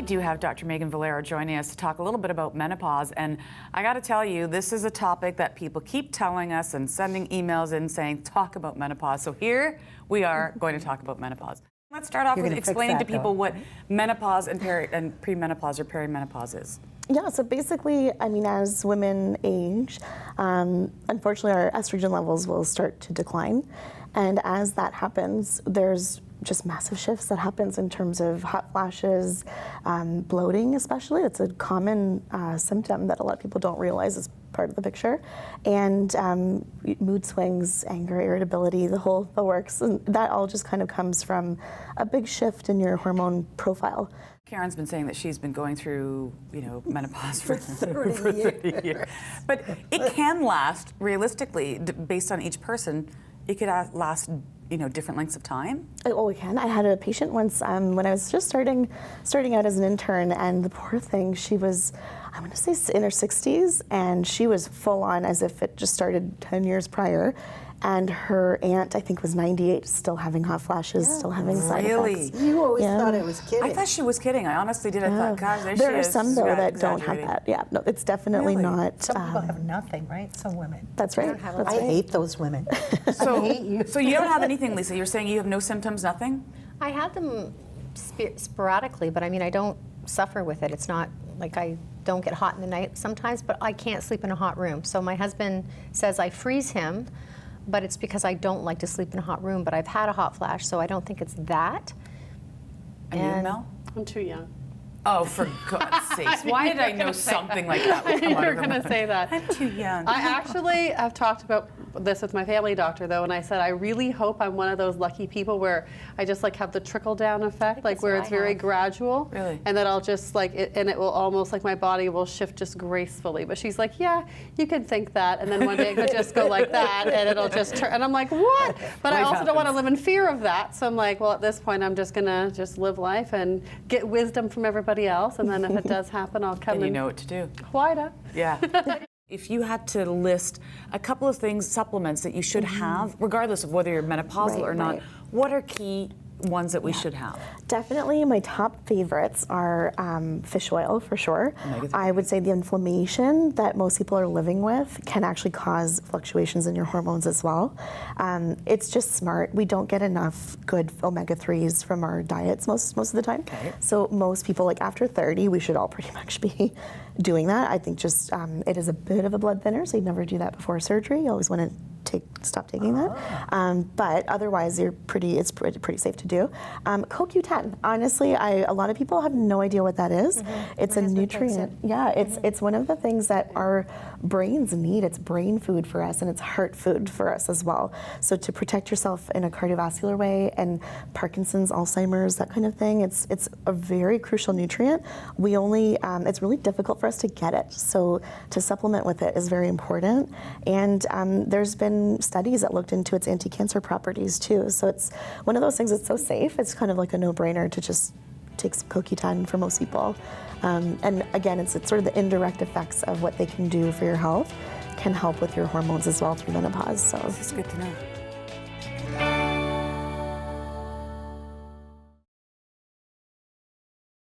do have Dr. Meighan Valero joining us to talk a little bit about menopause. And I got to tell you, this is a topic that people keep telling us and sending emails in saying, talk about menopause. So here we are going to talk about menopause. Let's start off with explaining to people what menopause and premenopause or perimenopause is. Yeah, so basically, I mean, as women age, unfortunately our estrogen levels will start to decline. And as that happens, there's just massive shifts that happens in terms of hot flashes, bloating especially. It's a common symptom that a lot of people don't realize is part of the picture. And mood swings, anger, irritability, the works. And that all just kind of comes from a big shift in your hormone profile. Karen's been saying that she's been going through, menopause for 30 years. But it can last, realistically, based on each person, it could last, different lengths of time? Oh, it can. I had a patient once when I was just starting out as an intern, and the poor thing, she was, I'm going to say in her 60s, and she was full on as if it just started 10 years prior. And her aunt, I think, was 98, still having hot flashes, still having side effects. You always thought I was kidding. I thought she was kidding. I honestly did. I thought, gosh, there she is. There are some, though, that don't have that. Yeah, no, it's definitely not. Some people have nothing, right? Some women. That's right. I hate those women. So, I hate you. So you don't have anything, Lisa? You're saying you have no symptoms, nothing? I have them sporadically, but I mean, I don't suffer with it. It's not like I don't get hot in the night sometimes, but I can't sleep in a hot room. So my husband says I freeze him, but it's because I don't like to sleep in a hot room, but I've had a hot flash, so I don't think it's that. And you, Mel? I'm too young. Oh, for God's sakes. Why did I know something like that would come out You're of her going to say that. I'm too young. I actually have talked about this with my family doctor, though, and I said, I really hope I'm one of those lucky people where I just have the trickle-down effect, where it's very gradual. Really? And then I'll just and it will almost my body will shift just gracefully. But she's like, yeah, you can think that. And then one day it could just go like that, and it'll just turn. And I'm like, what? But I also don't want to live in fear of that. So I'm like, well, at this point, I'm just going to just live life and get wisdom from everybody else. And then if it does happen, I'll come and you know what to do. Houida. Yeah. If you had to list a couple of things, supplements that you should have, regardless of whether you're menopausal or not, what are key ones that we should have? Definitely my top favorites are fish oil, for sure. I would say the inflammation that most people are living with can actually cause fluctuations in your hormones as well. It's just smart. We don't get enough good omega-3s from our diets most of the time. Okay. So most people, after 30, we should all pretty much be doing that. I think just it is a bit of a blood thinner, so you'd never do that before surgery. You always want to stop taking that. But otherwise, it's pretty safe to do. CoQ10. Honestly, a lot of people have no idea what that is. It's a nutrient. Yeah, it's one of the things that our brains need. It's brain food for us, and it's heart food for us as well. So to protect yourself in a cardiovascular way, and Parkinson's, Alzheimer's, that kind of thing, it's a very crucial nutrient. It's really difficult for us to get it. So to supplement with it is very important. And there's been studies that looked into its anti-cancer properties too. So it's one of those things that's so safe. It's kind of like a no-brainer to just take some CoQ10 for most people. And again, it's sort of the indirect effects of what they can do for your health can help with your hormones as well through menopause. So this is good to know.